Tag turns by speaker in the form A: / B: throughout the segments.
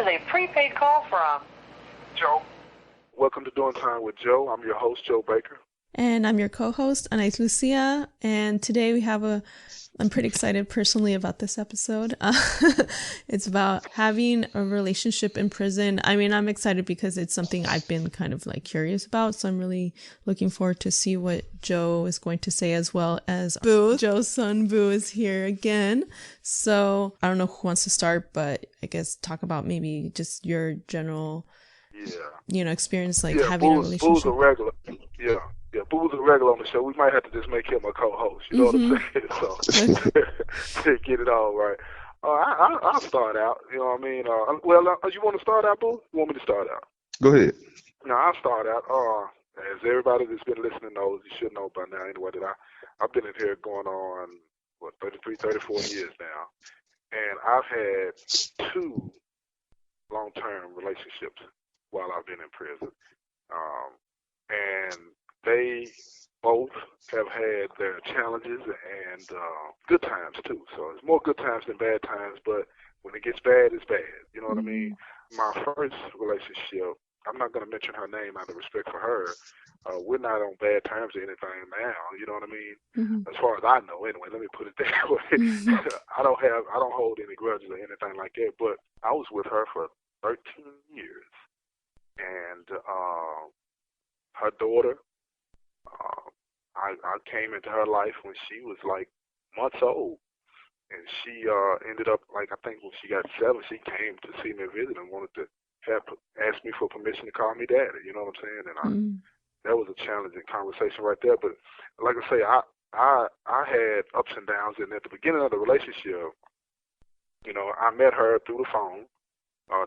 A: is a prepaid call from Joe.
B: Welcome to Doing Time with Joe. I'm your host, Joe Baker.
C: And I'm your co-host, Anais Lucia. And today we have I'm pretty excited personally about this episode. It's about having a relationship in prison. I mean, I'm excited because it's something I've been kind of like curious about. So I'm really looking forward to see what Joe is going to say, as well as Boo. Joe's son, Boo, is here again. So I don't know who wants to start, but I guess talk about maybe just your general, experience, like having a relationship.
B: Boo's a regular. Boo's a regular on the show. We might have to just make him a co-host. You know what I'm saying? So to get it all right. I'll start out. You know what I mean? You want to start out, Boo? You want me to start out?
D: Go ahead.
B: No, I'll start out. As everybody that's been listening knows, you should know by now anyway, that I've been in here going on, 33, 34 years now. And I've had 2 long-term relationships while I've been in prison. And they both have had their challenges and good times too. So it's more good times than bad times, but when it gets bad, it's bad. You know what I mean? My first relationship, I'm not going to mention her name out of respect for her. We're not on bad terms or anything now. You know what I mean? As far as I know, anyway. Let me put it that way. I don't hold any grudges or anything like that. But I was with her for 13 years, and her daughter. I came into her life when she was like months old, and she ended up, like, I think when she got 7, she came to see me visit and wanted to ask me for permission to call me daddy. You know what I'm saying? And that was a challenging conversation right there. But like I say, I had ups and downs, and at the beginning of the relationship, I met her through the phone,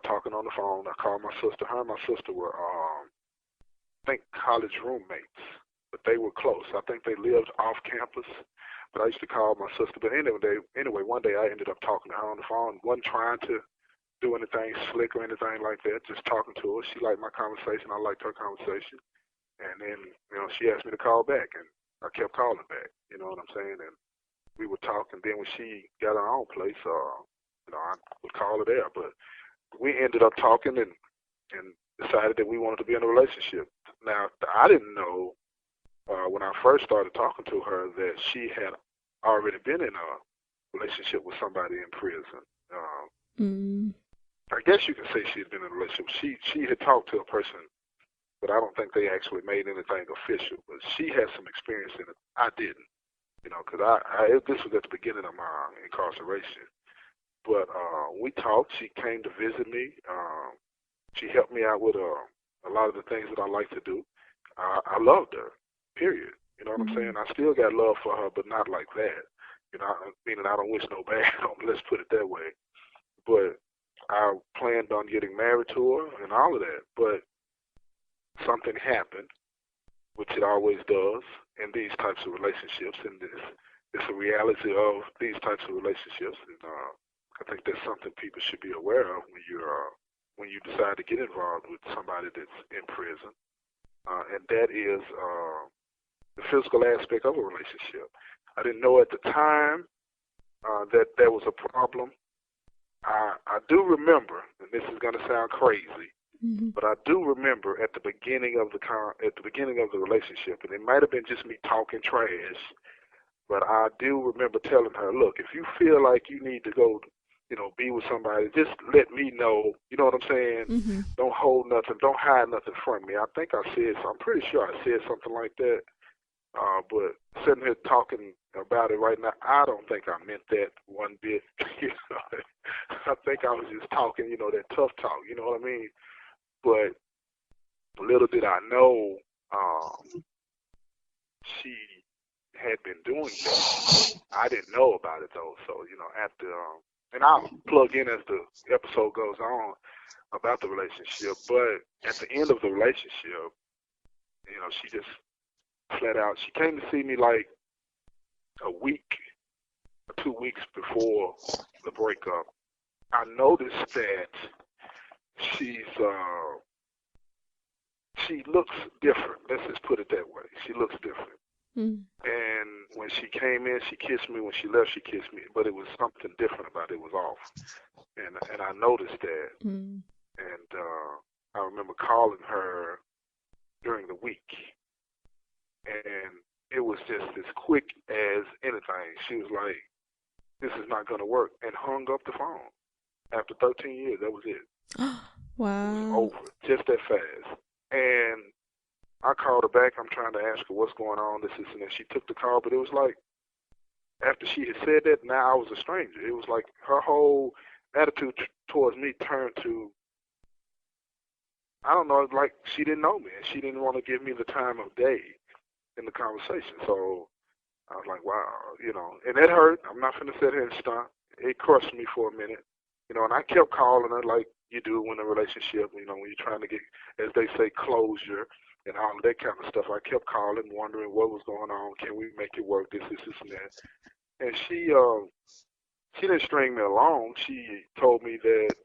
B: talking on the phone. I called my sister. Her and my sister were, I think, college roommates. But they were close. I think they lived off campus. But I used to call my sister. But anyway, one day I ended up talking to her on the phone. Wasn't trying to do anything slick or anything like that. Just talking to her. She liked my conversation. I liked her conversation. And then, she asked me to call back, and I kept calling back. You know what I'm saying? And we would talk. And then when she got her own place, I would call her there. But we ended up talking and decided that we wanted to be in a relationship. Now, I didn't know. When I first started talking to her, that she had already been in a relationship with somebody in prison. I guess you can say she had been in a relationship. She had talked to a person, but I don't think they actually made anything official. But she had some experience in it. I didn't, because this was at the beginning of my incarceration. But we talked. She came to visit me. She helped me out with a lot of the things that I like to do. I loved her. Period. You know what I'm saying? I still got love for her, but not like that. Meaning I don't wish no bad on her, let's put it that way. But I planned on getting married to her and all of that. But something happened, which it always does in these types of relationships, and it's a reality of these types of relationships. And I think that's something people should be aware of when you decide to get involved with somebody that's in prison. And that is the physical aspect of a relationship. I didn't know at the time that there was a problem. I do remember, and this is going to sound crazy, but I do remember at the beginning of the relationship, and it might have been just me talking trash, but I do remember telling her, look, if you feel like you need to go, be with somebody, just let me know. You know what I'm saying? Don't hold nothing. Don't hide nothing from me. I think I said so. I'm pretty sure I said something like that. But sitting here talking about it right now, I don't think I meant that one bit. I think I was just talking, that tough talk. You know what I mean? But little did I know, she had been doing that. I didn't know about it though. So after and I'll plug in as the episode goes on about the relationship. But at the end of the relationship, she just flat out, she came to see me like a week or 2 weeks before the breakup. I noticed that she looks different. Let's just put it that way. She looks different. And when she came in, she kissed me. When she left, she kissed me. But it was something different about it. It was off. and I noticed that,
C: Mm.
B: and I remember calling her during the week, and it was just as quick as anything. She was like, "This is not going to work," and hung up the phone. After 13 years, that was it. It was
C: Wow.
B: over, just that fast. And I called her back. I'm trying to ask her what's going on, this, and that. She took the call, but it was like, after she had said that, now I was a stranger. It was like her whole attitude towards me turned to, I don't know, like she didn't know me, and she didn't want to give me the time of day in the conversation. So I was like, wow, and that hurt. I'm not going to sit here and stunt. It crushed me for a minute, and I kept calling her like you do when a relationship, when you're trying to get, as they say, closure and all of that kind of stuff. I kept calling, wondering what was going on. Can we make it work? This, and that. And she didn't string me along. She told me that,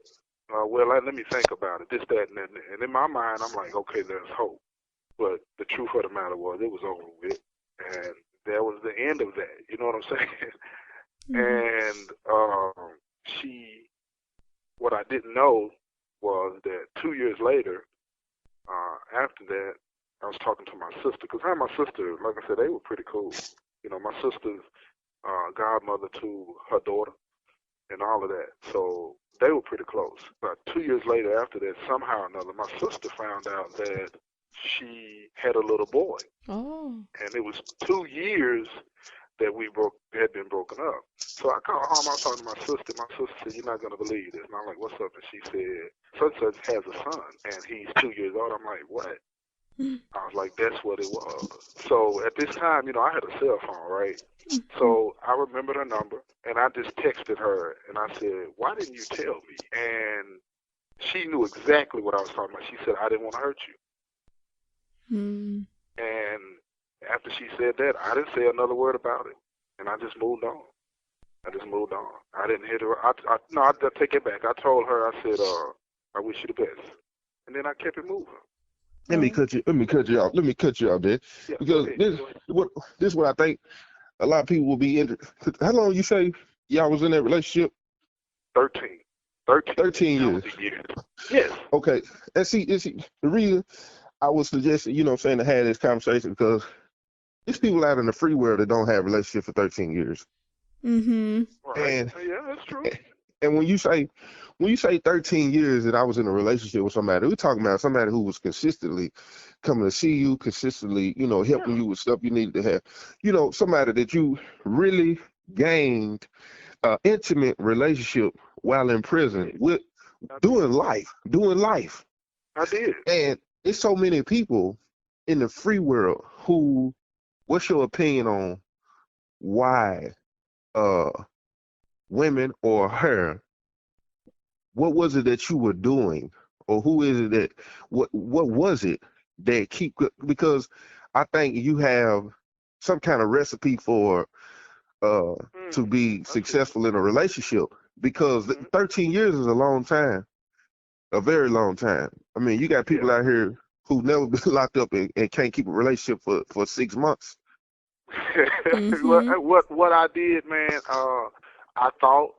B: well, let me think about it, this, that, and that. And in my mind, I'm like, okay, there's hope. But the truth of the matter was, it was over with. And that was the end of that. You know what I'm saying?
C: Mhm.
B: And what I didn't know was that 2 years later, after that, I was talking to my sister. Because her and my sister, like I said, they were pretty cool. My sister's godmother to her daughter and all of that. So they were pretty close. But 2 years later after that, somehow or another, my sister found out that she had a little boy.
C: Oh.
B: And it was 2 years that we had been broken up. So I called home. I was talking to my sister. My sister said, "You're not going to believe this." And I'm like, "What's up?" And she said, "Such has a son, and he's 2 years old." I'm like, "What?" I was like, "That's what it was." So at this time, I had a cell phone, right? So I remembered her number, and I just texted her, and I said, "Why didn't you tell me?" And she knew exactly what I was talking about. She said, "I didn't want to hurt you."
C: Mm.
B: And after she said that, I didn't say another word about it, and I just moved on. I didn't hit her. No, I take it back. I told her, I said, "I wish you the best," and then I kept it moving.
D: Let me cut you. Let me cut you off. Let me cut you off there,
B: Yeah, go
D: because
B: ahead.
D: this is what I think a lot of people will be interested. How long you say y'all was in that relationship?
B: 13.
D: 13 years.
B: Yes.
D: Okay. And see, the reason I was suggesting, to have this conversation, because there's people out in the free world that don't have a relationship for 13 years.
C: Mhm.
B: Right.
D: And
B: Yeah, that's true.
D: and when you say 13 years that I was in a relationship with somebody, we're talking about somebody who was consistently coming to see you, consistently, helping you with stuff you needed to have, somebody that you really gained an intimate relationship while in prison with, doing life.
B: I did.
D: And it's so many people in the free world who, what's your opinion on why women or her, what was it that you were doing, or who is it that, what was it that keep, because I think you have some kind of recipe for to be successful in a relationship, because 13 years is a long time, a very long time. I mean, you got people out here who never been locked up and can't keep a relationship for 6 months.
B: What I did, man, I thought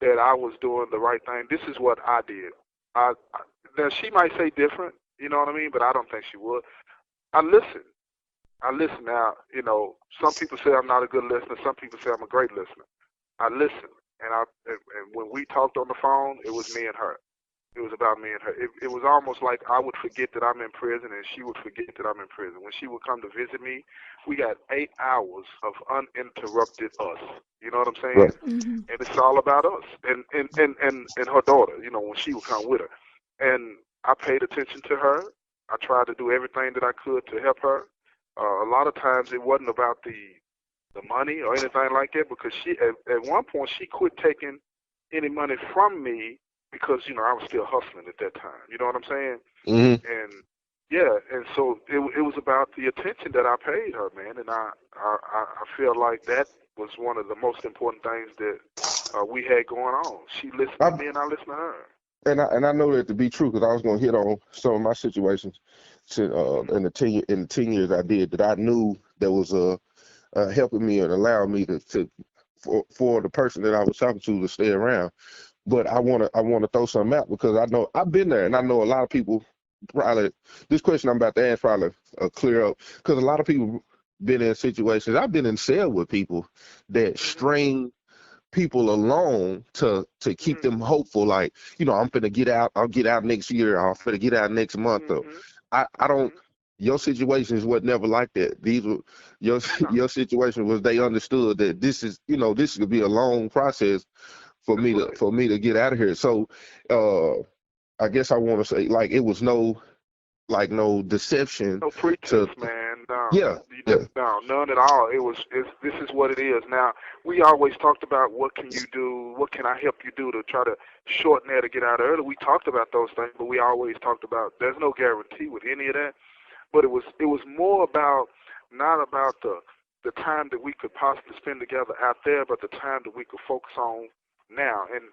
B: that I was doing the right thing. This is what I did. Now she might say different, you know what I mean, but I don't think she would. I listen. Now, some people say I'm not a good listener. Some people say I'm a great listener. I listen, and when we talked on the phone, it was me and her. It was about me and her. It was almost like I would forget that I'm in prison, and she would forget that I'm in prison. When she would come to visit me, we got 8 hours of uninterrupted us. You know what I'm saying?
D: Right.
B: And it's all about us and her daughter. When she would come with her, and I paid attention to her. I tried to do everything that I could to help her. A lot of times it wasn't about the money or anything like that, because she at one point she quit taking any money from me, because I was still hustling at that time. You know what I'm saying?
D: Mm-hmm.
B: And yeah, and so it was about the attention that I paid her, man. And I feel like that was one of the most important things that we had going on. She listened to me, and I listened to her.
D: And I know that to be true, because I was going to hit on some of my situations in the 10 years I did, that I knew that was helping me and allowing me to for the person that I was talking to stay around. But I wanna throw something out because I know I've been there, and I know a lot of people probably this question I'm about to ask probably clear up because a lot of people been in situations. I've been in cell with people that string people along to keep them hopeful. Like, I'm finna get out. I'll get out next year. I'm finna get out next month. Though I don't. Your situations was never like that. These were your
B: No,
D: your situation was they understood that this is this could be a long process for
B: that's
D: me to
B: right.
D: for me to get out of here. So I guess I want to say like it was no deception
B: No pretense,
D: to
B: man. No,
D: yeah yeah
B: no, none at all. This is what it is. Now, we always talked about what can you do, what can I help you do to try to shorten that or get out early. We talked about those things, but we always talked about there's no guarantee with any of that. But it was more about not about the time that we could possibly spend together out there, but the time that we could focus on now. And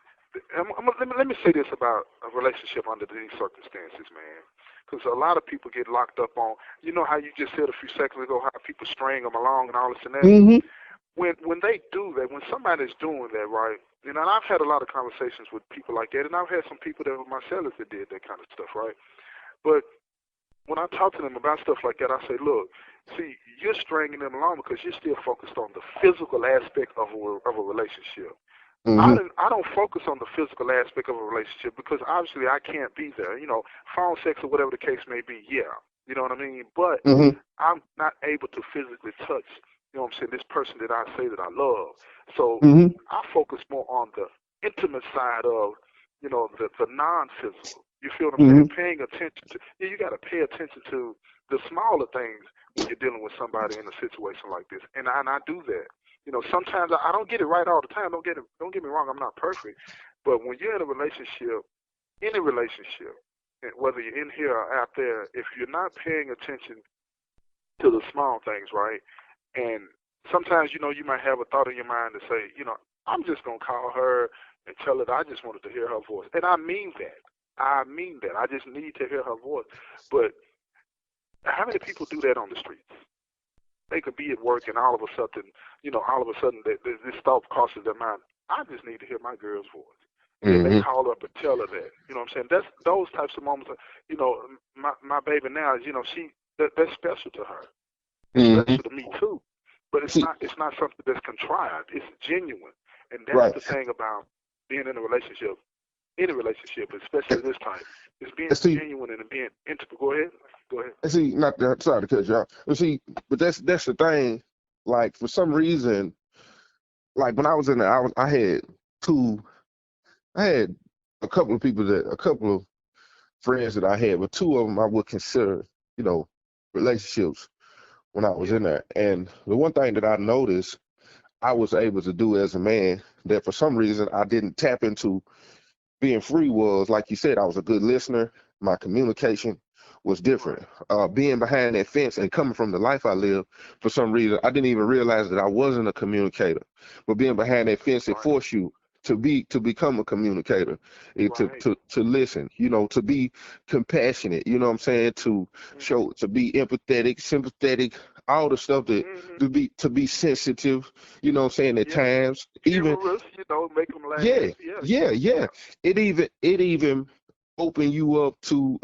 B: let me say this about a relationship under these circumstances, man. Because a lot of people get locked up on, how you just said a few seconds ago, how people string them along and all this and that.
D: hmm
B: When they do that, when somebody's doing that, right? And I've had a lot of conversations with people like that, and I've had some people that were my sellers that did that kind of stuff, right? But when I talk to them about stuff like that, I say, look, see, you're stringing them along because you're still focused on the physical aspect of a relationship.
D: hmm
B: I don't focus on the physical aspect of a relationship because obviously I can't be there. Phone sex or whatever the case may be, yeah. You know what I mean? But
D: hmm
B: I'm not able to physically touch, what I'm saying, this person that I say that I love. So
D: hmm
B: I focus more on the intimate side of, the non-physical. You feel what I'm
D: hmm
B: saying? Paying attention to, you got to pay attention to the smaller things when you're dealing with somebody in a situation like this. And I do that. Sometimes I don't get it right all the time. Don't get me wrong. I'm not perfect, but when you're in a relationship, any relationship, and whether you're in here or out there, if you're not paying attention to the small things, right? And sometimes, you might have a thought in your mind to say, I'm just gonna call her and tell her that I just wanted to hear her voice, and I mean that. I mean that. I just need to hear her voice. But how many people do that on the streets? They could be at work and all of a sudden, this thought crosses their mind. I just need to hear my girl's voice. And then they
D: hmm
B: call up and tell her that. You know what I'm saying? That's those types of moments. My baby now is, that's special to her. It's
D: hmm
B: special to me too. But it's
D: See,
B: not something that's contrived. It's genuine. And that's
D: right.
B: the thing about being in a relationship, any relationship, especially this type, is being
D: And see,
B: genuine and being intimate. Go ahead. Go ahead.
D: not that, sorry to cut you off. But that's the thing. Like for some reason, like when I was in there, two, I had a couple of friends that I had, but two of them I would consider, you know, relationships when I was
B: Yeah.
D: in there. And the one thing that I noticed I was able to do as a man that for some reason I didn't tap into being free was, like you said, I was a good listener. My communication was
B: Right.
D: different. Being behind that fence and coming from the life I lived, for some reason, I didn't even realize that I wasn't a communicator. But being behind that fence, it
B: Right.
D: forced you to become a communicator,
B: Right.
D: to listen, to be compassionate. You know what I'm saying?
B: Mhm.
D: To be empathetic, sympathetic, all the stuff that
B: Mhm.
D: to be sensitive. You know what I'm saying? At
B: Yeah.
D: times, even
B: Humorous, make them laugh.
D: yeah,
B: Yeah.
D: yeah, yeah.
B: Yeah.
D: It even open you up to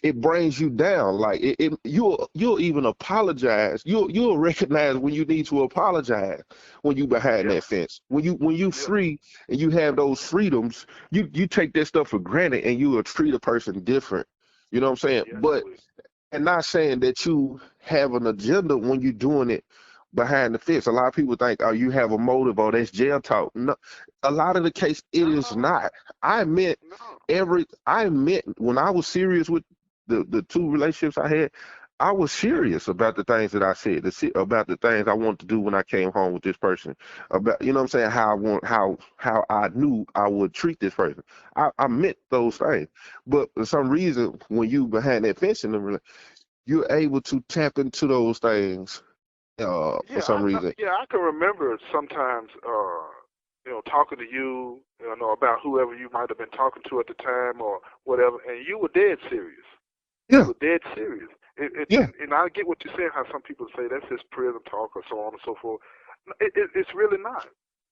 D: it brings you down. Like you'll even apologize. You'll recognize when you need to apologize when you behind
B: Yeah.
D: that fence. When you
B: Yeah.
D: free and you have those freedoms, you take that stuff for granted and you will treat a person different. You know what I'm saying?
B: Yeah, I
D: But
B: do it.
D: and not saying that you have an agenda when you're doing it behind the fence. A lot of people think, oh, you have a motive, or that's jail talk. No, a lot of the case, it is
B: No.
D: not.
B: No.
D: I meant when I was serious with the two relationships I had, I was
B: Yeah.
D: serious about the things that I said, about the things I wanted to do when I came home with this person, about, you know what I'm saying, how I knew I would treat this person. I meant those things. But for some reason, when you behind that fence in the you're able to tap into those things for
B: Yeah.
D: some reason.
B: I can remember sometimes, talking to you, about whoever you might have been talking to at the time or whatever, and you were dead serious. You
D: Yeah,
B: were dead serious.
D: yeah,
B: And I get what you're saying, how some people say that's just prison talk or so on and so forth. It's really not.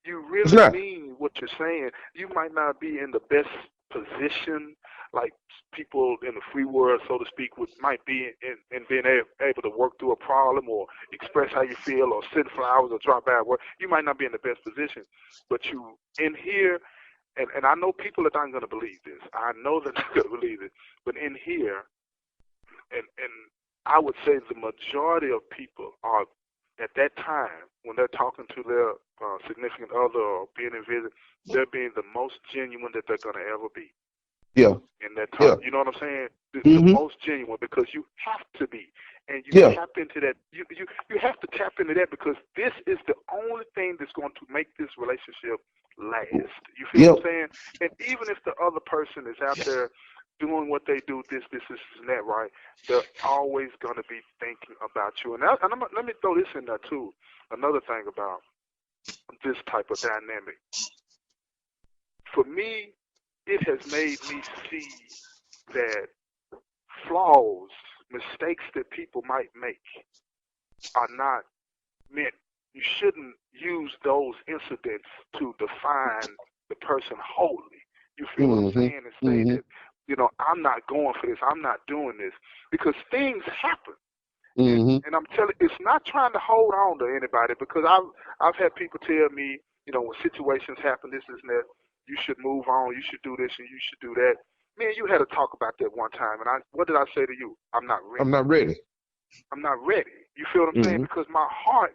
B: you
D: It's
B: really
D: not.
B: mean what you're saying. You might not be in the best position, like people in the free world, so to speak, might be in being able to work through a problem or express how you feel or send flowers or drop by at work. You might not be in the best position, but you in here, and I know people are not going to believe this. I know they're not going to believe it, but in here, and I would say the majority of people are at that time when they're talking to their significant other or being in visit, they're being the most genuine that they're going to ever be
D: Yeah.
B: in that
D: Yeah.
B: time. You know what I'm saying? The
D: Mm-hmm.
B: most genuine, because you have to be, and you
D: Yeah.
B: tap into that. You have to tap into that, because this is the only thing that's going to make this relationship last. You feel
D: Yep.
B: what I'm saying? And even if the other person is out there doing what they do, this, and that, right? They're always going to be thinking about you. And let me throw this in there too. Another thing about this type of dynamic, for me, it has made me see that flaws, mistakes that people might make are not meant. You shouldn't use those incidents to define the person wholly. You feel what I'm saying? And say that, I'm not going for this. I'm not doing this, because things happen. And I'm telling, it's not trying to hold on to anybody, because I've had people tell me, when situations happen, this and that, you should move on, you should do this, and you should do that. Man, you had to talk about that one time, and what did I say to you? I'm not ready.
D: I'm not ready.
B: I'm not ready. You feel what I'm saying? Because my heart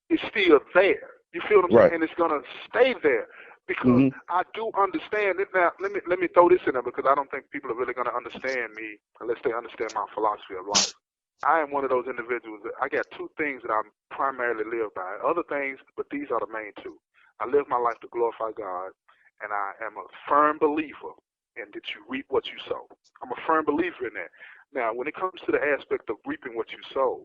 B: is still there. You feel what I'm saying? And it's gonna stay there, because I do understand it. Now, let me throw this in there, because I don't think people are really gonna understand me unless they understand my philosophy of life. I am one of those individuals that I got two things that I primarily live by. Other things, but these are the main two. I live my life to glorify God, and I am a firm believer in that you reap what you sow. I'm a firm believer in that. Now, when it comes to the aspect of reaping what you sow,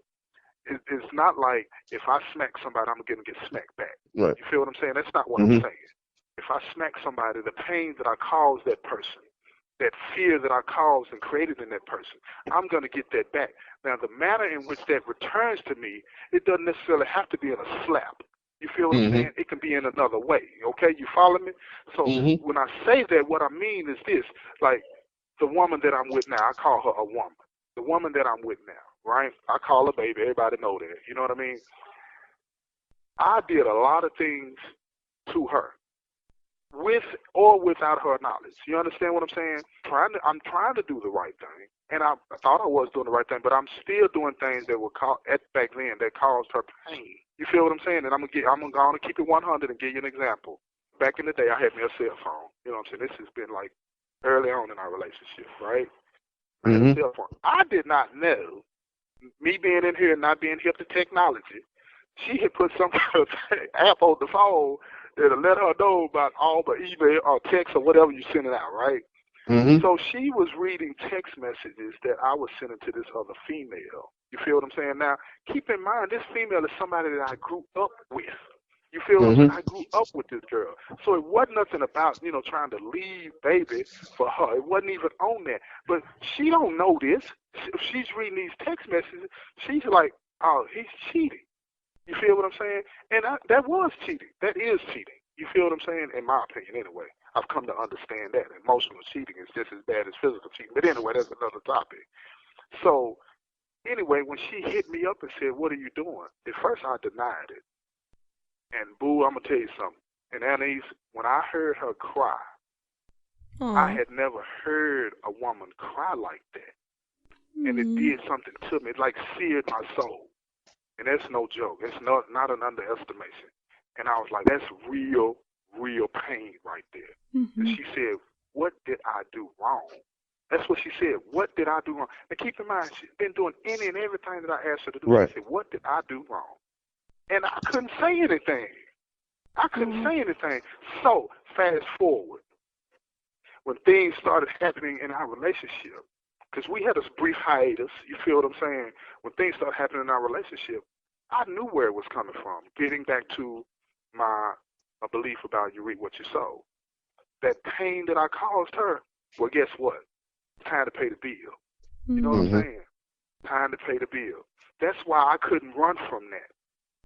B: it's not like if I smack somebody, I'm going to get smacked back.
D: Right.
B: You feel what I'm saying? That's not what I'm saying. If I smack somebody, the pain that I cause that person, that fear that I caused and created in that person, I'm going to get that back. Now, the manner in which that returns to me, it doesn't necessarily have to be in a slap. You feel what I'm saying? It can be in another way. Okay, you follow me? So when I say that, what I mean is this: like the woman that I'm with now, I call her a woman. The woman that I'm with now, right? I call her baby. Everybody know that. You know what I mean? I did a lot of things to her, with or without her knowledge. You understand what I'm saying? I'm trying to do the right thing, and I thought I was doing the right thing, but I'm still doing things that were back then that caused her pain. You feel what I'm saying? And I'm gonna keep it 100 and give you an example. Back in the day, I had me a cell phone. You know what I'm saying? This has been like early on in our relationship, right? I had a cell phone. I did not know, me being in here and not being hip to technology, she had put some kind of app on the phone that'll let her know about all the email or text or whatever you're sending out, right? So she was reading text messages that I was sending to this other female. You feel what I'm saying? Now, keep in mind, this female is somebody that I grew up with. You feel what I'm saying? I grew up with this girl. So it wasn't nothing about, trying to leave baby for her. It wasn't even on that. But she don't know this. If she's reading these text messages, she's like, oh, he's cheating. You feel what I'm saying? And that was cheating. That is cheating. You feel what I'm saying? In my opinion, anyway. I've come to understand that emotional cheating is just as bad as physical cheating. But anyway, that's another topic. So, anyway, when she hit me up and said, what are you doing? At first, I denied it. And, boo, I'm going to tell you something. And, Anais, when I heard her cry, I had never heard a woman cry like that. And it did something to me. It, like, seared my soul. And that's no joke. It's not an underestimation. And I was like, that's real pain right there. And she said, what did I do wrong? That's what she said. What did I do wrong? And keep in mind, she's been doing any and everything that I asked her to do.
D: Right.
B: She said, what did I do wrong? And I couldn't say anything. So, fast forward. When things started happening in our relationship, because we had a brief hiatus, you feel what I'm saying? When things started happening in our relationship, I knew where it was coming from. Getting back to my belief about you reap what you sow. That pain that I caused her, well, guess what? Time to pay the bill. You know what I'm saying? Time to pay the bill. That's why I couldn't run from that.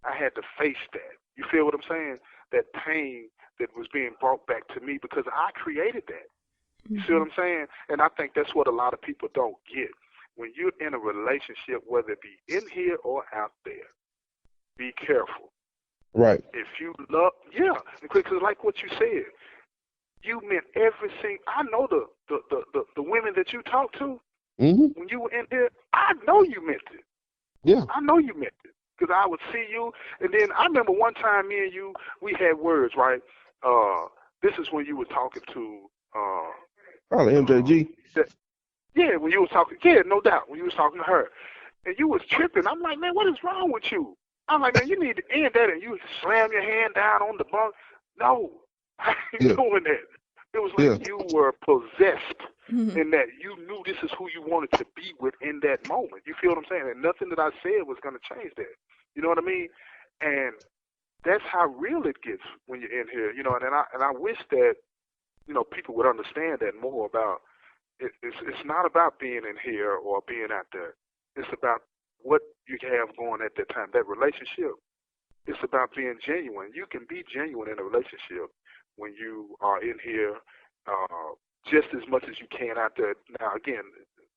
B: I had to face that. You feel what I'm saying? that pain that was being brought back to me because I created that. You see what I'm saying? And I think that's what a lot of people don't get. When you're in a relationship, whether it be in here or out there, be careful.
D: Right.
B: If you love, because like what you said, you meant everything. I know the women that you talk to, when you were in here, I know you meant it.
D: Yeah.
B: I know you meant it. Because I would see you, and then I remember one time me and you, we had words, right? This is when you were talking to
D: Probably MJG.
B: When you was talking, no doubt, when you was talking to her, and you was tripping. I'm like, man, what is wrong with you? I'm like, man, you need to end that, and you slam your hand down on the bunk. No, I ain't doing that. It was like you were possessed in that you knew this is who you wanted to be with in that moment. You feel what I'm saying? And nothing that I said was going to change that. You know what I mean? And that's how real it gets when you're in here. You know, and I wish that, you know, people would understand that more about it's not about being in here or being out there. It's about what you have going at that time. That relationship, it's about being genuine. You can be genuine in a relationship when you are in here just as much as you can out there. Now, again,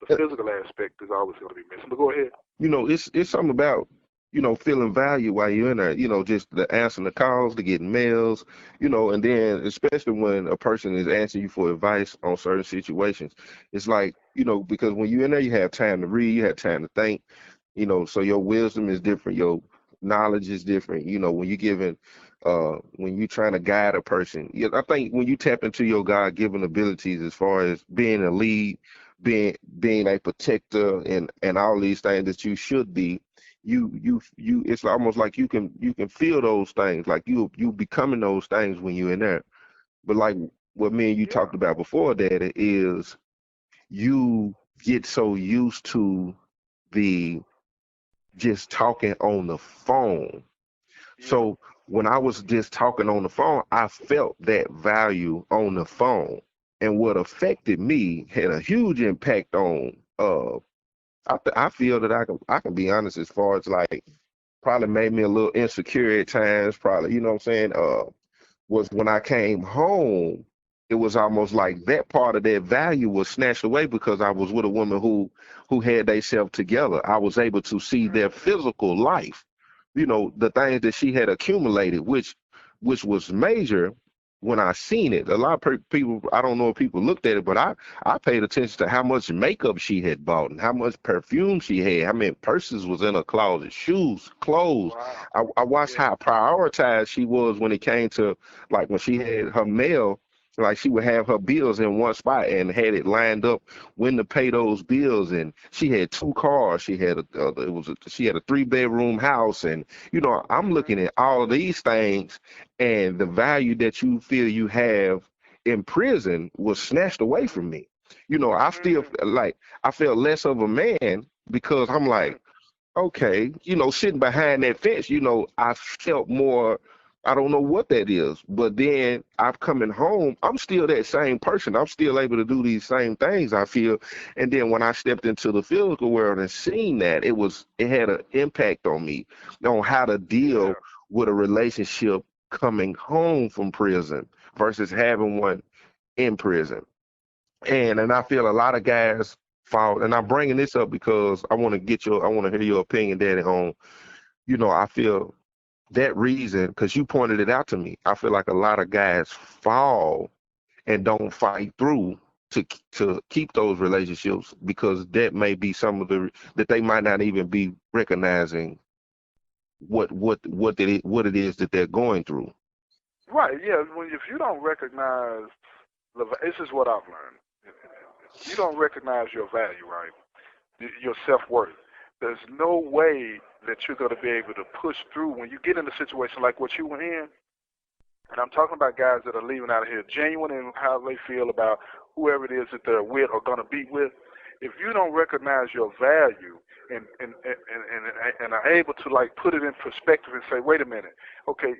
B: the physical aspect is always going to be missing. But go ahead.
D: You know, it's something about, you know, feeling value while you're in there, you know, just the answering the calls, the getting mails, you know, and then especially when a person is asking you for advice on certain situations, it's like, you know, because when you're in there, you have time to read, you have time to think, you know, so your wisdom is different, your knowledge is different, you know, when you're giving, when you're trying to guide a person. I think when you tap into your God-given abilities as far as being a lead, being a protector and all these things that you should be, you it's almost like you can feel those things, like you becoming those things when you're in there. But like what me and you talked about before, that is you get so used to the just talking on the phone. So when I was just talking on the phone, I felt that value on the phone. And what affected me had a huge impact on I feel that I can be honest as far as like probably made me a little insecure at times, probably, you know what I'm saying? Was when I came home, it was almost like that part of their value was snatched away because I was with a woman who had themselves together. I was able to see their physical life, you know, the things that she had accumulated, which was major when I seen it. A lot of people, I don't know if people looked at it, but I paid attention to how much makeup she had bought and how much perfume she had. How many purses was in her closet, shoes, clothes. Wow. I watched how prioritized she was when it came to, like, when she had her mail. Like, she would have her bills in one spot and had it lined up when to pay those bills. And she had 2 cars. She had she had a 3-bedroom house. And, you know, I'm looking at all of these things, and the value that you feel you have in prison was snatched away from me. You know, I still like, I felt less of a man because I'm like, okay, you know, sitting behind that fence, you know, I felt more. I don't know what that is, but then I'm coming home, I'm still that same person. I'm still able to do these same things, I feel. And then when I stepped into the physical world and seen that, it had an impact on me on how to deal with a relationship coming home from prison versus having one in prison. And I feel a lot of guys fall, and I'm bringing this up because I want to hear your opinion, Daddy, on, you know, I feel that reason, because you pointed it out to me, I feel like a lot of guys fall and don't fight through to keep those relationships because that may be some of that they might not even be recognizing what it is that they're going through.
B: Right, yeah. If you don't recognize, this is what I've learned. If you don't recognize your value, right, your self-worth, there's no way that you're going to be able to push through when you get in a situation like what you were in. And I'm talking about guys that are leaving out of here genuine in how they feel about whoever it is that they're with or going to be with. If you don't recognize your value and are able to, like, put it in perspective and say, wait a minute, okay,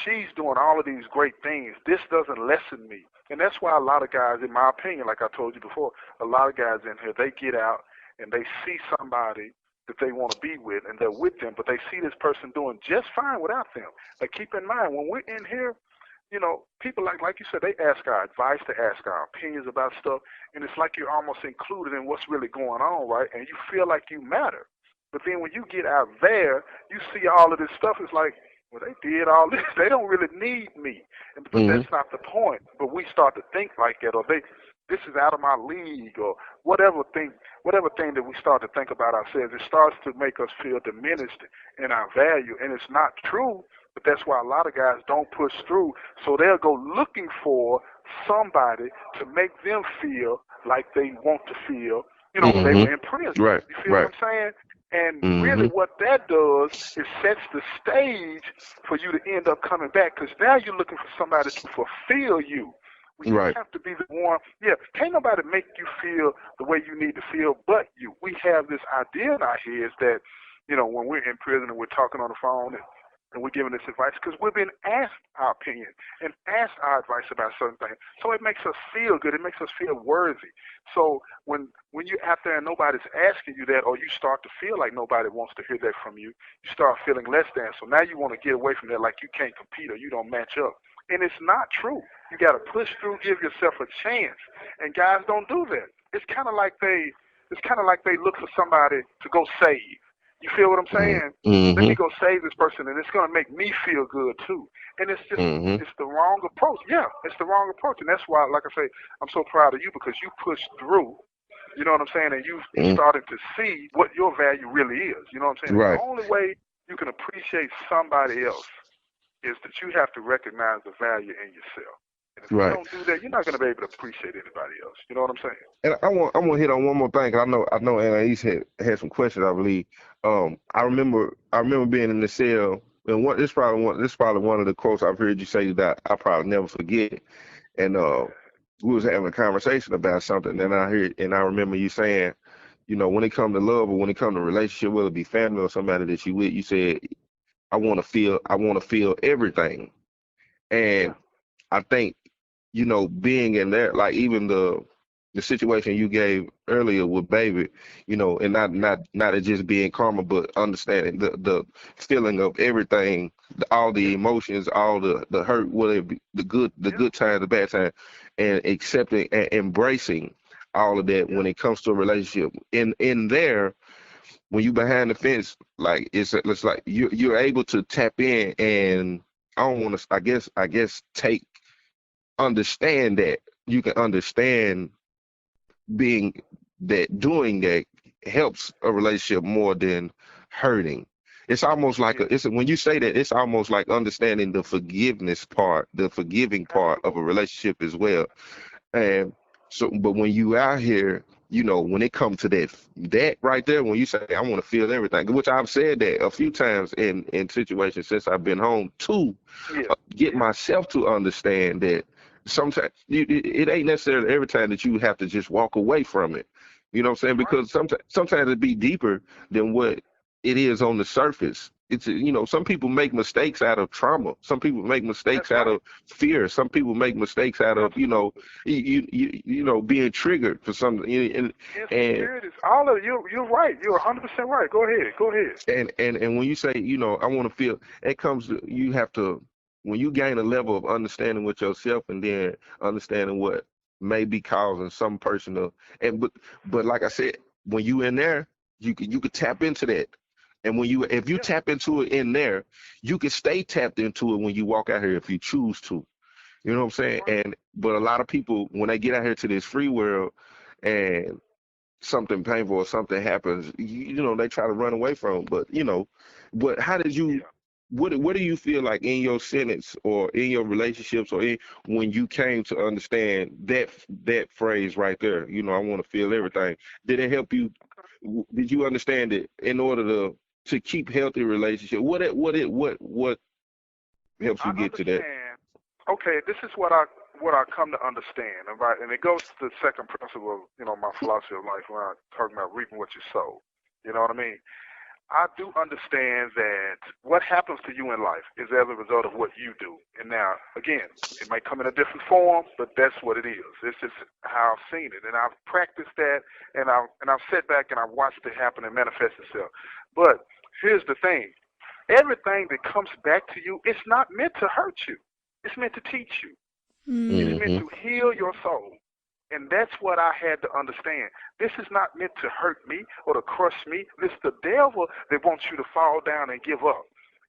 B: she's doing all of these great things. This doesn't lessen me. And that's why a lot of guys, in my opinion, like I told you before, a lot of guys in here, they get out and they see somebody that they want to be with, and they're with them, but they see this person doing just fine without them. Like, keep in mind, when we're in here, people like you said, they ask our advice, they ask our opinions about stuff, and it's like you're almost included in what's really going on, right? And you feel like you matter. But then when you get out there, you see all of this stuff. It's like, well, they did all this. They don't really need me. But that's not the point. But we start to think like that, or this is out of my league, or whatever thing that we start to think about ourselves. It starts to make us feel diminished in our value, and it's not true. But that's why a lot of guys don't push through. So they'll go looking for somebody to make them feel like they want to feel, when they were in prison.
D: Right.
B: You feel what I'm saying? And really what that does is sets the stage for you to end up coming back, because now you're looking for somebody to fulfill you. You have to be the one. Yeah, can't nobody make you feel the way you need to feel but you. We have this idea in our heads that, when we're in prison and we're talking on the phone and we're giving this advice, because we've been asked our opinion and asked our advice about certain things. So it makes us feel good. It makes us feel worthy. So when you're out there and nobody's asking you that, or you start to feel like nobody wants to hear that from you, you start feeling less than. So now you want to get away from that, like you can't compete or you don't match up. And it's not true. You got to push through, give yourself a chance. And guys don't do that. It's kind of like they look for somebody to go save. You feel what I'm saying? Let me go save this person, and it's going to make me feel good too. And it's just, it's the wrong approach. Yeah, it's the wrong approach. And that's why, like I say, I'm so proud of you, because you pushed through. You know what I'm saying? And you started to see what your value really is. You know what I'm saying?
D: Right.
B: The only way you can appreciate somebody else is that you have to recognize the value in yourself. And if you don't do that, you're not going to be able to appreciate anybody else. You know what I'm saying?
D: And I want to hit on one more thing. I know Anais had some questions, I believe. I remember being in the cell, and this is probably one of the quotes I've heard you say that I probably never forget. And we was having a conversation about something, and I remember you saying, when it comes to love or when it comes to relationship, whether it be family or somebody that you with, you said, I want to feel everything. And I think, being in there, like even the situation you gave earlier with baby, and not it just being karma, but understanding the feeling of everything, all the emotions, all the hurt, whether it be the good time, the bad time, and accepting and embracing all of that when it comes to a relationship. In there, when you behind the fence, like it's like you're able to tap in, and I don't want to, I guess understand that you can understand doing that helps a relationship more than hurting. It's almost like when you say that, it's almost like understanding the forgiveness part, the forgiving part of a relationship as well. And so, but when you out here, when it comes to that right there, when you say, I want to feel everything, which I've said that a few times in situations since I've been home to get myself to understand that sometimes it ain't necessarily every time that you have to just walk away from it. You know what I'm saying? Because sometimes it be deeper than what it is on the surface. It's, some people make mistakes out of trauma. Some people make mistakes out of fear. Some people make mistakes out of, being triggered for something. And
B: all of you're right. You're 100% right. Go ahead.
D: And when you say, I want to feel, it comes to, you have to, when you gain a level of understanding with yourself and then understanding what may be causing some person but like I said, when you in there, you could tap into that. And if you tap into it in there, you can stay tapped into it when you walk out here if you choose to. You know what I'm saying? But a lot of people, when they get out here to this free world and something painful or something happens, they try to run away from it. But how did you what do you feel like in your sentence or in your relationships or when you came to understand that phrase right there, I want to feel everything? Did it help you? Did you understand it in order to keep healthy relationship? What helps you get to that?
B: Okay, this is what I come to understand, right? And it goes to the second principle of my philosophy of life when I'm talking about reaping what you sow. You know what I mean? I do understand that what happens to you in life is as a result of what you do. And now, again, it might come in a different form, but that's what it is. It's just how I've seen it, and I've practiced that, and I've sat back and I've watched it happen and manifest itself. But here's the thing: everything that comes back to you, it's not meant to hurt you. It's meant to teach you. It is meant to heal your soul. And that's what I had to understand. This is not meant to hurt me or to crush me. It's the devil that wants you to fall down and give up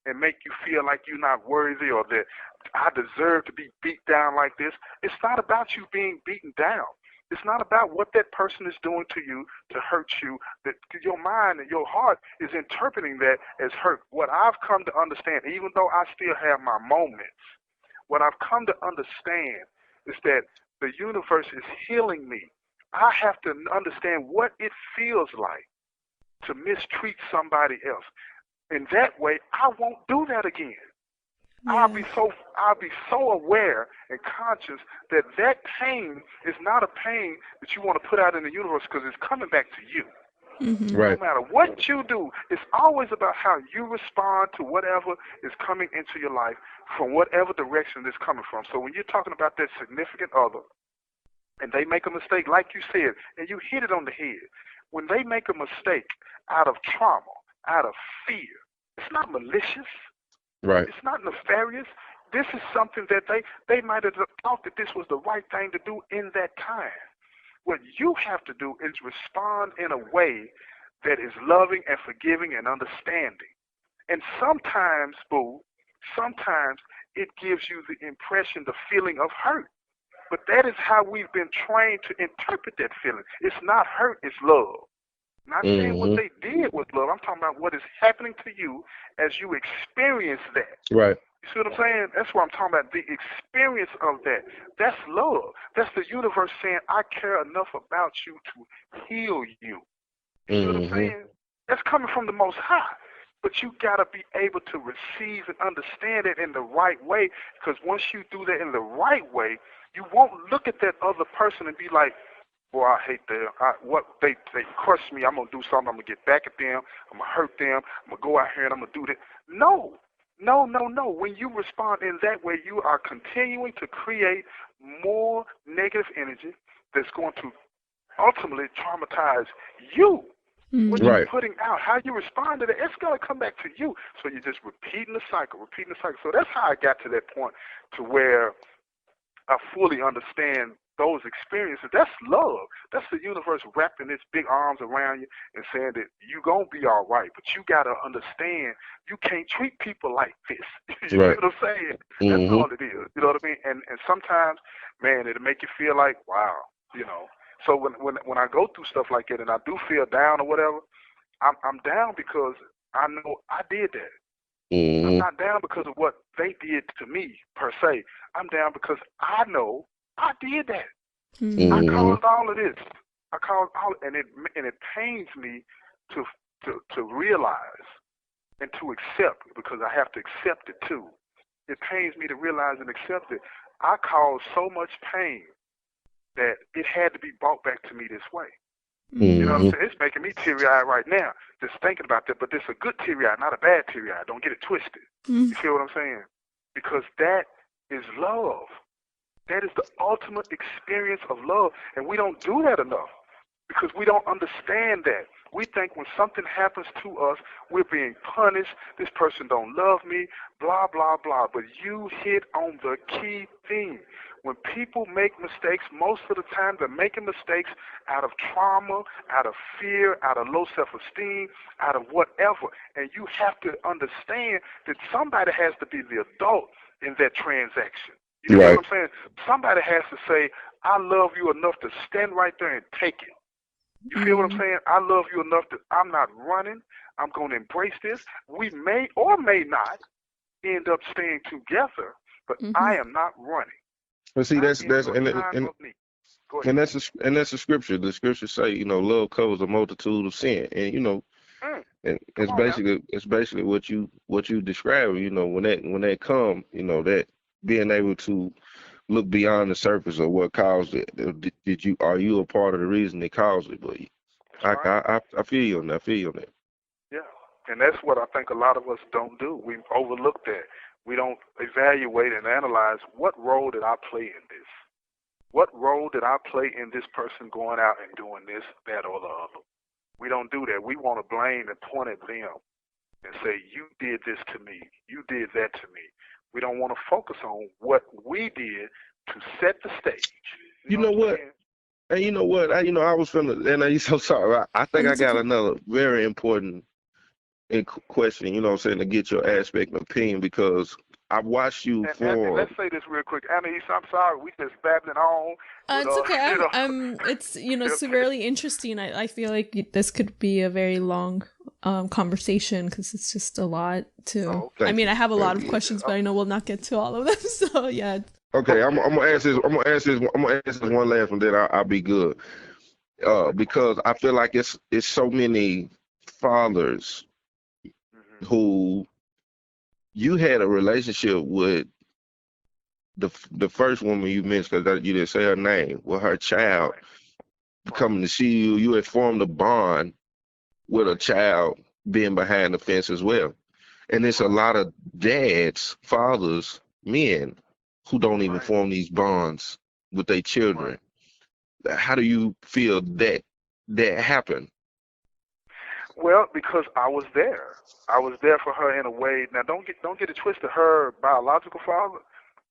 B: and make you feel like you're not worthy or that I deserve to be beat down like this. It's not about you being beaten down. It's not about what that person is doing to you to hurt you. That your mind and your heart is interpreting that as hurt. What I've come to understand, even though I still have my moments, what I've come to understand is that the universe is healing me. I have to understand what it feels like to mistreat somebody else. In that way, I won't do that again.
C: Yeah.
B: I'll be so aware and conscious that that pain is not a pain that you want to put out in the universe because it's coming back to you.
D: Right.
B: No matter what you do, it's always about how you respond to whatever is coming into your life from whatever direction it's coming from. So when you're talking about that significant other and they make a mistake, like you said, and you hit it on the head, when they make a mistake out of trauma, out of fear, it's not malicious.
D: Right.
B: It's not nefarious. This is something that they might have thought that this was the right thing to do in that time. What you have to do is respond in a way that is loving and forgiving and understanding. And sometimes, boo, sometimes it gives you the impression, the feeling of hurt. But that is how we've been trained to interpret that feeling. It's not hurt, it's love. Not saying what they did was love. I'm talking about what is happening to you as you experience that.
D: Right.
B: You see what I'm saying? That's what I'm talking about, the experience of that. That's love. That's the universe saying, I care enough about you to heal you. You see what I'm saying? That's coming from the Most High. But you got to be able to receive and understand it in the right way, because once you do that in the right way, you won't look at that other person and be like, boy, I hate them. They crushed me. I'm going to do something. I'm going to get back at them. I'm going to hurt them. I'm going to go out here and I'm going to do that. No. When you respond in that way, you are continuing to create more negative energy that's going to ultimately traumatize you. What you're putting out, how you respond to it, it's going to come back to you. So you're just repeating the cycle. So that's how I got to that point to where I fully understand those experiences. That's love. That's the universe wrapping its big arms around you and saying that you're going to be all right, but you got to understand you can't treat people like this. You know what I'm saying? That's all it is. You know what I mean? And sometimes, man, it'll make you feel like, wow, you know. So when I go through stuff like that and I do feel down or whatever, I'm down because I know I did that. I'm not down because of what they did to me, per se. I'm down because I know I did that. I caused all of this. And it pains me to realize and to accept, because I have to accept it too. It pains me to realize and accept it. I caused so much pain that it had to be brought back to me this way. You know what I'm saying? It's making me teary-eyed right now just thinking about that, but it's a good teary-eyed, not a bad teary-eyed. Don't get it twisted. You feel what I'm saying? Because that is love. That is the ultimate experience of love, and we don't do that enough because we don't understand that. We think when something happens to us, we're being punished, this person don't love me, blah, blah, blah. But you hit on the key thing. When people make mistakes, most of the time they're making mistakes out of trauma, out of fear, out of low self-esteem, out of whatever. And you have to understand that somebody has to be the adult in that transaction. You know what I'm saying? Somebody has to say, I love you enough to stand right there and take it. You feel what I'm saying? I love you enough that I'm not running. I'm going to embrace this. We may or may not end up staying together, but I am not running.
D: But see, that's the scripture. The scriptures say, you know, love covers a multitude of sin, and you know, and it's basically what you describe. You know, when that come, you know, that being able to look beyond the surface of what caused it. Are you a part of the reason it caused it? But I feel you on that.
B: Yeah. And that's what I think a lot of us don't do. We overlook that. We don't evaluate and analyze what role did I play in this? What role did I play in this person going out and doing this, that, or the other? We don't do that. We want to blame and point at them and say, you did this to me. You did that to me. We don't want to focus on what we did to set the stage.
D: You know what? And you know what? I was finna, and I'm so sorry. I think I got another very important question, you know what I'm saying, to get your aspect and opinion, because I watched you
B: and let's say this real quick. Anais, I'm sorry, we just babbling on.
C: It's okay. It's, severely interesting. I feel like this could be a very long conversation because it's just a lot to. I mean, I have a lot of questions, but I know we'll not get to all of them. So yeah.
D: Okay, I'm gonna ask this. I'm gonna ask this one last one. Then I'll be good. Because I feel like it's so many fathers who you had a relationship with the first woman you mentioned, because you didn't say her name, with her child coming to see you. You had formed a bond with a child being behind the fence as well. And it's a lot of dads, fathers, men who don't even form these bonds with their children. How do you feel that happened?
B: Well, because I was there. I was there for her in a way. Now, don't get it twisted. Her biological father,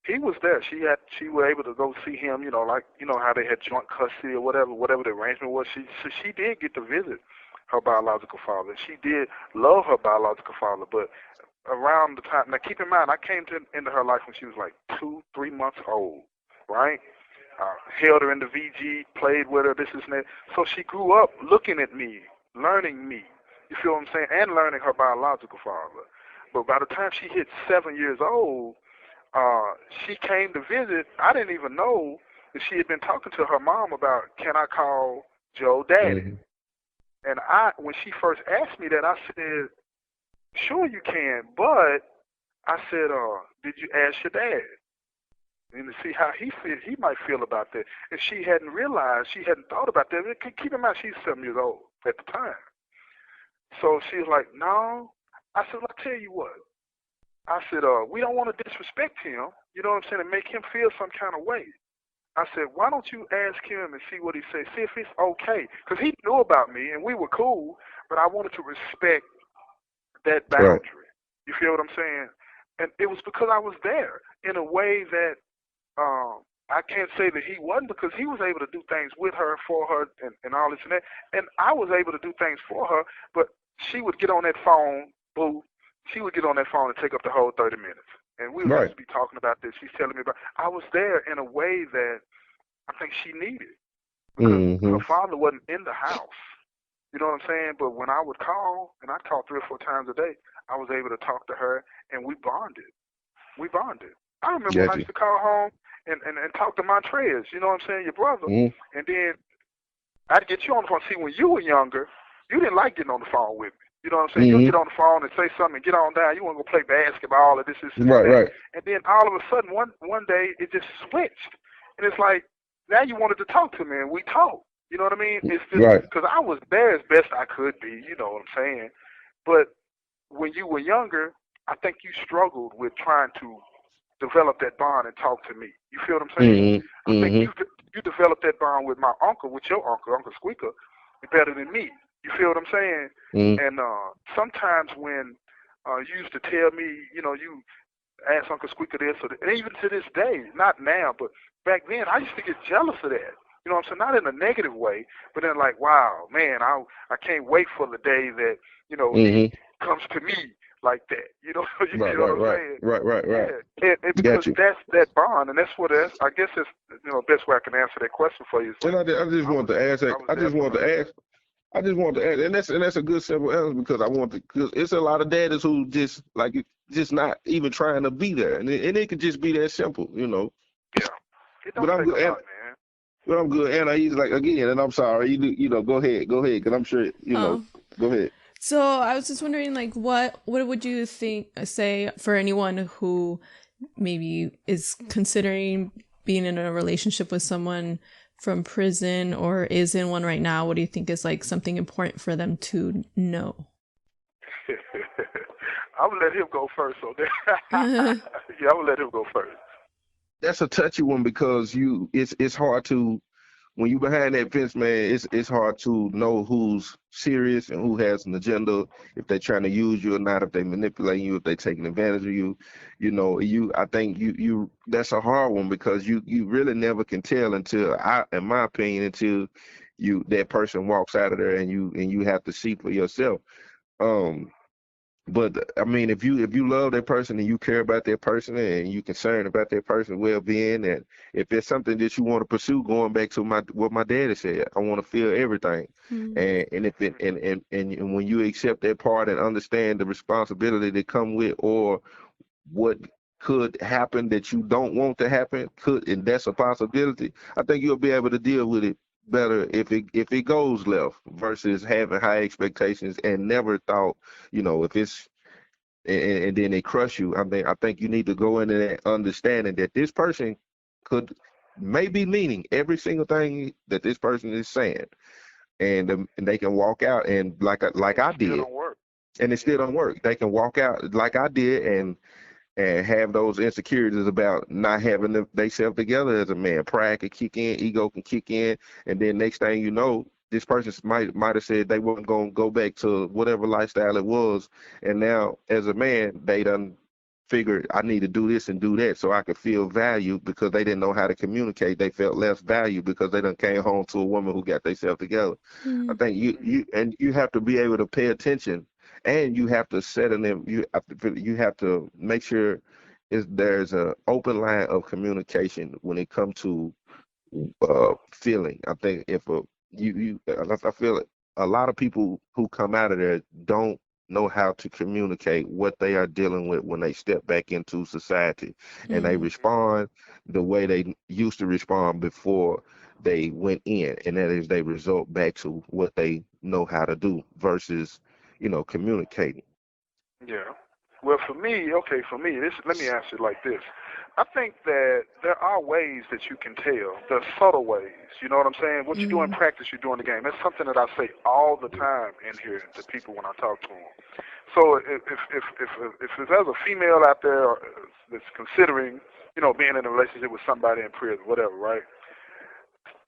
B: he was there. She was able to go see him. Like how they had joint custody or whatever the arrangement was. So she did get to visit her biological father. She did love her biological father. But around the time, now keep in mind, I came into her life when she was like 2-3 months old, right? Held her in the VG, played with her, this and that. So she grew up looking at me, learning me. You feel what I'm saying? And learning her biological father. But by the time she hit 7 years old, she came to visit. I didn't even know that she had been talking to her mom about, can I call Joe Daddy? Mm-hmm. And when she first asked me that, I said, sure you can, but I said, did you ask your dad? And to see how he might feel about that. And she hadn't realized, she hadn't thought about that. Keep in mind, she's 7 years old at the time. So she was like, no. I said, well, I'll tell you what. I said, we don't want to disrespect him, you know what I'm saying, and make him feel some kind of way. I said, why don't you ask him and see what he says, see if it's okay. Because he knew about me, and we were cool, but I wanted to respect that boundary. Right. You feel what I'm saying? And it was because I was there in a way that I can't say that he wasn't, because he was able to do things with her, for her, and all this and that. And I was able to do things for her, but she would get on that phone, she would get on that phone and take up the whole 30 minutes. And we would just be talking about this. She's telling me about, I was there in a way that I think she needed. Because her father wasn't in the house. You know what I'm saying? But when I would call, and I called 3 or 4 times a day, I was able to talk to her, and we bonded. I remember when I used to call home and talk to Montrez, you know what I'm saying, your brother. And then I'd get you on the phone. See, when you were younger, you didn't like getting on the phone with me. You know what I'm saying? You'll get on the phone and say something and get on down. You want to go play basketball or this.
D: Right.
B: And then all of a sudden, one day, it just switched. And it's like, now you wanted to talk to me, and we talked. You know what I mean? It's just because I was there as best I could be, you know what I'm saying? But when you were younger, I think you struggled with trying to develop that bond and talk to me. You feel what I'm saying? I think you developed that bond with my uncle, with your uncle, Uncle Squeaker, better than me. You feel what I'm saying? And sometimes when you used to tell me, you ask Uncle Squeaker this, and even to this day, not now, but back then, I used to get jealous of that. You know what I'm saying? Not in a negative way, but then like, wow, man, I can't wait for the day that, he comes to me like that. You know what I'm saying?
D: Right.
B: Yeah. And because that's that bond, and that's what it is. I guess it's, best way I can answer that question for you.
D: And I just wanted to ask, and that's a good simple answer, because it's a lot of daddies who just not even trying to be there, and it could just be that simple,
B: Yeah. It don't
D: but I'm
B: take
D: good,
B: a lot, man.
D: But I'm good, and he's like, again, and I'm sorry, go ahead, because I'm sure, go ahead.
C: So I was just wondering, like, what would you say for anyone who maybe is considering being in a relationship with someone from prison or is in one right now? What do you think is like something important for them to know?
B: I would let him go first on that. Yeah, I would let him go first.
D: That's a touchy one because it's hard to when you behind that fence, man, it's hard to know who's serious and who has an agenda, if they're trying to use you or not, if they manipulating you, if they taking advantage of you. I think you that's a hard one because you really never can tell until in my opinion, until that person walks out of there and you have to see for yourself. Um, but I mean, if you love that person and you care about that person and you concerned about that person's well-being, and if it's something that you want to pursue, going back to what my daddy said, I want to feel everything. And if it and when you accept that part and understand the responsibility that come with, or what could happen that you don't want to happen, and that's a possibility, I think you'll be able to deal with it better if it goes left versus having high expectations and never thought, if it's and then they crush you. I think you need to go into that understanding that this person could may be meaning every single thing that this person is saying, and they can walk out and like I
B: Still
D: did,
B: don't work.
D: and it still don't work. They can walk out like I did and have those insecurities about not having themselves together as a man. Pride can kick in, ego can kick in, and then next thing you know, this person might have said they weren't going to go back to whatever lifestyle it was, and now as a man, they done figured I need to do this and do that so I could feel valued because they didn't know how to communicate. They felt less valued because they done came home to a woman who got themselves together. I think you have to be able to pay attention, and you have to set in them. You have to make sure there's an open line of communication when it comes to feeling. I think if I feel it, a lot of people who come out of there don't know how to communicate what they are dealing with when they step back into society, and they respond the way they used to respond before they went in, and that is they result back to what they know how to do versus communicating.
B: Yeah. Well, for me, let me answer it like this. I think that there are ways that you can tell. There are subtle ways. You know what I'm saying? What you do in practice, you do in the game. That's something that I say all the time in here to people when I talk to them. So if there's a female out there that's considering, being in a relationship with somebody in prison, whatever, right?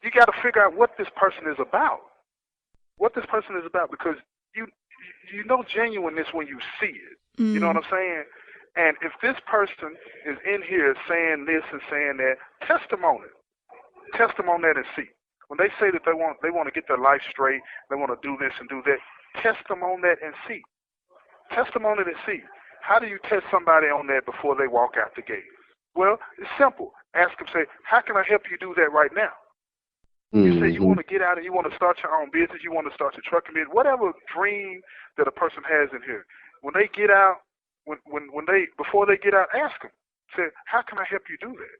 B: You got to figure out what this person is about. What this person is about, because you know genuineness when you see it. You know what I'm saying? And if this person is in here saying this and saying that, test them on it. Test them on that and see. When they say that they want to get their life straight, they want to do this and do that, test them on that and see. Test them on it and see. How do you test somebody on that before they walk out the gate? Well, it's simple. Ask them, say, how can I help you do that right now? You say you want to get out and you want to start your own business, you want to start your trucking business, whatever dream that a person has in here. When they get out, before they get out, ask them. Say, how can I help you do that?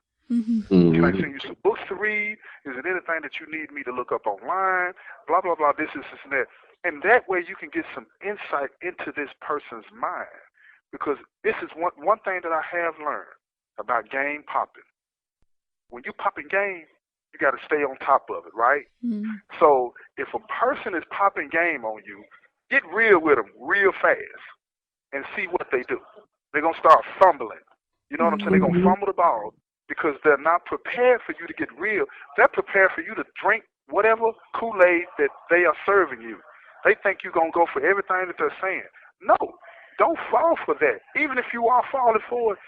B: Can I send you some books to read? Is it anything that you need me to look up online? Blah, blah, blah, this, and that. And that way you can get some insight into this person's mind. Because this is one thing that I have learned about game popping. When you popping game, you got to stay on top of it, right? So if a person is popping game on you, get real with them real fast and see what they do. They're going to start fumbling. You know what I'm saying? They're going to fumble the ball because they're not prepared for you to get real. They're prepared for you to drink whatever Kool-Aid that they are serving you. They think you're going to go for everything that they're saying. No, don't fall for that. Even if you are falling for it,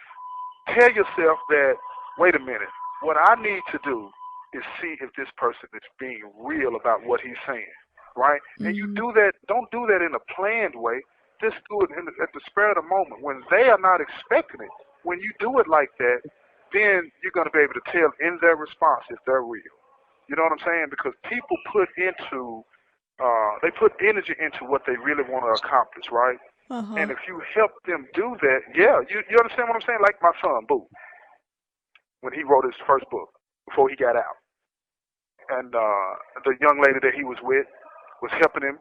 B: tell yourself that, wait a minute, what I need to do is see if this person is being real about what he's saying, right? And you do that, don't do that in a planned way. Just do it at the spur of the moment when they are not expecting it. When you do it like that, then you're going to be able to tell in their response if they're real. You know what I'm saying? Because people put energy into what they really want to accomplish, right? And if you help them do that, yeah, you understand what I'm saying? Like my son, Boo, when he wrote his first book before he got out. And the young lady that he was with was helping him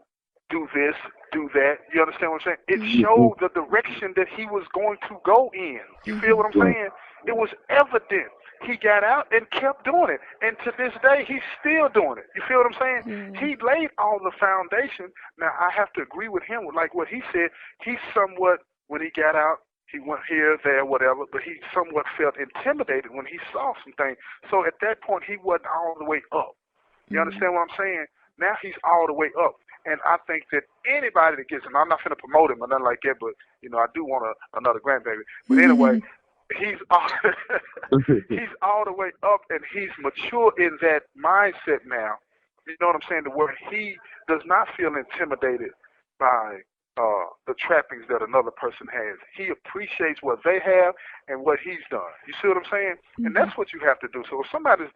B: do this, do that. You understand what I'm saying? It showed the direction that he was going to go in. You feel what I'm saying? It was evident. He got out and kept doing it. And to this day, he's still doing it. You feel what I'm saying? He laid all the foundation. Now, I have to agree with him with like what he said. He's somewhat when he got out. He went here, there, whatever, but he somewhat felt intimidated when he saw some things. So at that point, he wasn't all the way up. You understand what I'm saying? Now he's all the way up. And I think that anybody that gets him, I'm not going to promote him or nothing like that, but, you know, I do want another grandbaby. But anyway, he's all the way up, and he's mature in that mindset now. You know what I'm saying? To where he does not feel intimidated by the trappings that another person has. He appreciates what they have and what he's done. You see what I'm saying? And that's what you have to do. So if somebody's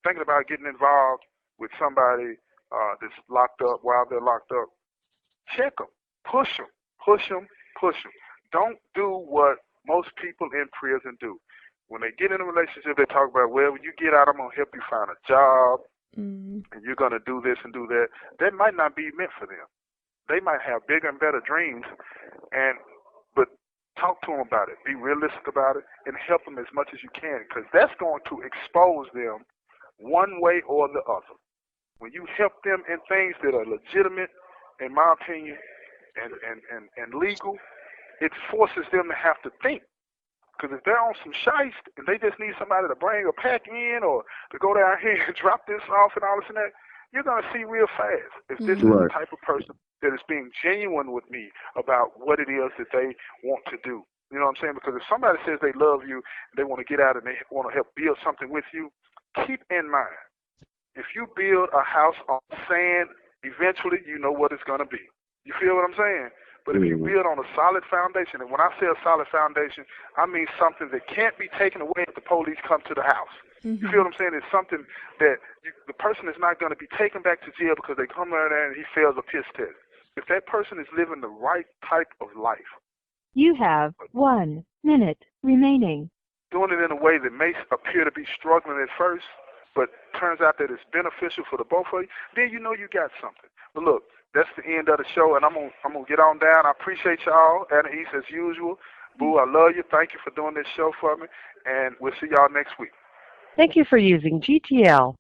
B: thinking about getting involved with somebody that's locked up while they're locked up, check them, push them, push them, push them. Don't do what most people in prison do. When they get in a relationship, they talk about, well, when you get out, I'm going to help you find a job, and you're going to do this and do that. That might not be meant for them. They might have bigger and better dreams, but talk to them about it. Be realistic about it and help them as much as you can, because that's going to expose them one way or the other. When you help them in things that are legitimate, in my opinion, and legal, it forces them to have to think. Because if they're on some shiest and they just need somebody to bring a pack in or to go down here and drop this off and all this and that, you're going to see real fast if this is the type of person that is being genuine with me about what it is that they want to do. You know what I'm saying? Because if somebody says they love you, they want to get out and they want to help build something with you, keep in mind, if you build a house on sand, eventually you know what it's going to be. You feel what I'm saying? But if you build on a solid foundation, and when I say a solid foundation, I mean something that can't be taken away if the police come to the house. You feel what I'm saying? It's something that the person is not going to be taken back to jail because they come in there and he fails a piss test. If that person is living the right type of life.
E: You have 1 minute remaining.
B: Doing it in a way that may appear to be struggling at first, but turns out that it's beneficial for the both of you, then you know you got something. But look, that's the end of the show, and I'm gonna get on down. I appreciate y'all, Anais, as usual. Boo, I love you. Thank you for doing this show for me, and we'll see y'all next week.
E: Thank you for using GTL.